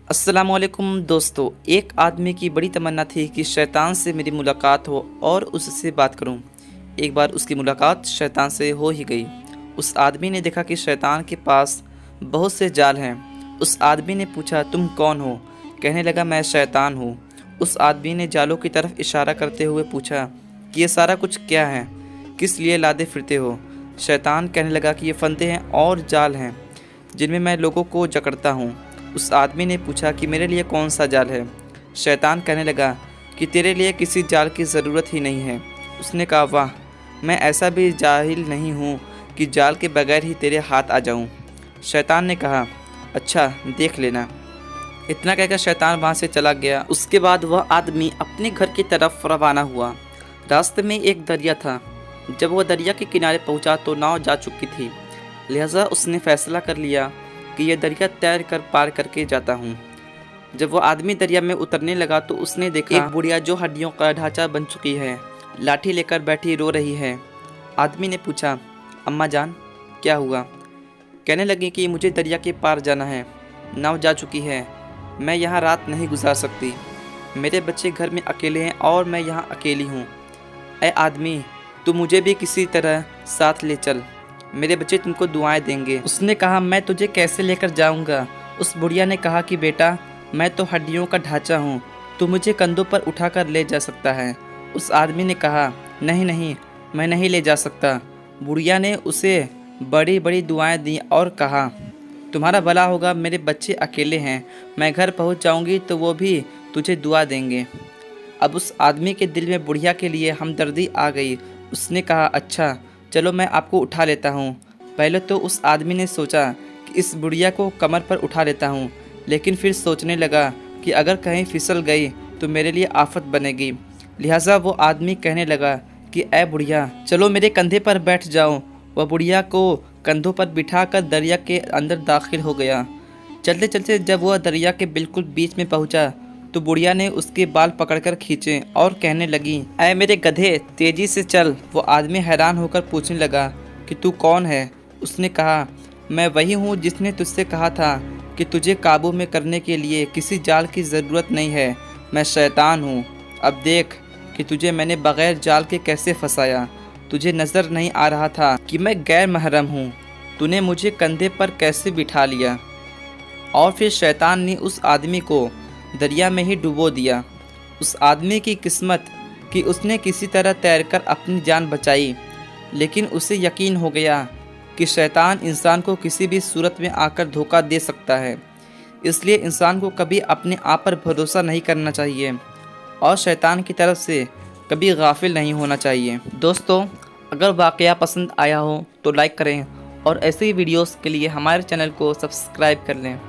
अस्सलामुअलैकुम दोस्तों। एक आदमी की बड़ी तमन्ना थी कि शैतान से मेरी मुलाकात हो और उससे बात करूं। एक बार उसकी मुलाकात शैतान से हो ही गई। उस आदमी ने देखा कि शैतान के पास बहुत से जाल हैं। उस आदमी ने पूछा, तुम कौन हो? कहने लगा, मैं शैतान हूँ। उस आदमी ने जालों की तरफ इशारा करते हुए पूछा कि ये सारा कुछ क्या है, किस लिए लादे फिरते हो? शैतान कहने लगा कि ये फंदे हैं और जाल हैं जिनमें मैं लोगों को जकड़ता हूँ। उस आदमी ने पूछा कि मेरे लिए कौन सा जाल है? शैतान कहने लगा कि तेरे लिए किसी जाल की ज़रूरत ही नहीं है। उसने कहा, वाह, मैं ऐसा भी जाहिल नहीं हूँ कि जाल के बगैर ही तेरे हाथ आ जाऊँ। शैतान ने कहा, अच्छा, देख लेना। इतना कहकर शैतान वहाँ से चला गया। उसके बाद वह आदमी अपने घर की तरफ रवाना हुआ। रास्ते में एक दरिया था। जब वह दरिया के किनारे पहुँचा तो नाव जा चुकी थी, लिहाजा उसने फैसला कर लिया कि यह दरिया तैर कर पार करके जाता हूँ। जब वह आदमी दरिया में उतरने लगा तो उसने देखा एक बुढ़िया जो हड्डियों का ढांचा बन चुकी है, लाठी लेकर बैठी रो रही है। आदमी ने पूछा, अम्मा जान, क्या हुआ? कहने लगी कि मुझे दरिया के पार जाना है, नाव जा चुकी है, मैं यहाँ रात नहीं गुजार सकती। मेरे बच्चे घर में अकेले हैं और मैं यहाँ अकेली हूँ। ऐ आदमी, तू मुझे भी किसी तरह साथ ले चल, मेरे बच्चे तुमको दुआएं देंगे। उसने कहा, मैं तुझे कैसे लेकर जाऊंगा? उस बुढ़िया ने कहा कि बेटा, मैं तो हड्डियों का ढांचा हूँ, तू मुझे कंधों पर उठाकर ले जा सकता है। उस आदमी ने कहा, नहीं नहीं, मैं नहीं ले जा सकता। बुढ़िया ने उसे बड़ी बड़ी दुआएं दी और कहा, तुम्हारा भला होगा, मेरे बच्चे अकेले हैं, मैं घर पहुँच जाऊँगी तो वो भी तुझे दुआ देंगे। अब उस आदमी के दिल में बुढ़िया के लिए हमदर्दी आ गई। उसने कहा, अच्छा चलो, मैं आपको उठा लेता हूँ। पहले तो उस आदमी ने सोचा कि इस बुढ़िया को कमर पर उठा लेता हूँ, लेकिन फिर सोचने लगा कि अगर कहीं फिसल गई तो मेरे लिए आफत बनेगी। लिहाजा वो आदमी कहने लगा कि ऐ बुढ़िया, चलो मेरे कंधे पर बैठ जाओ। वह बुढ़िया को कंधों पर बिठाकर दरिया के अंदर दाखिल हो गया। चलते चलते जब वह दरिया के बिल्कुल बीच में पहुँचा तो बुढ़िया ने उसके बाल पकड़कर खींचे और कहने लगी, ऐ मेरे गधे, तेजी से चल। वो आदमी हैरान होकर पूछने लगा कि तू कौन है? उसने कहा, मैं वही हूँ जिसने तुझसे कहा था कि तुझे काबू में करने के लिए किसी जाल की ज़रूरत नहीं है। मैं शैतान हूँ। अब देख कि तुझे मैंने बग़ैर जाल के कैसे फंसाया। तुझे नज़र नहीं आ रहा था कि मैं गैर महरम हूँ। तूने मुझे कंधे पर कैसे बिठा लिया? और फिर शैतान ने उस आदमी को दरिया में ही डुबो दिया। उस आदमी की किस्मत कि उसने किसी तरह तैरकर अपनी जान बचाई, लेकिन उसे यकीन हो गया कि शैतान इंसान को किसी भी सूरत में आकर धोखा दे सकता है। इसलिए इंसान को कभी अपने आप पर भरोसा नहीं करना चाहिए और शैतान की तरफ से कभी गाफिल नहीं होना चाहिए। दोस्तों, अगर वाक़या पसंद आया हो तो लाइक करें और ऐसे ही वीडियोस के लिए हमारे चैनल को सब्सक्राइब कर लें।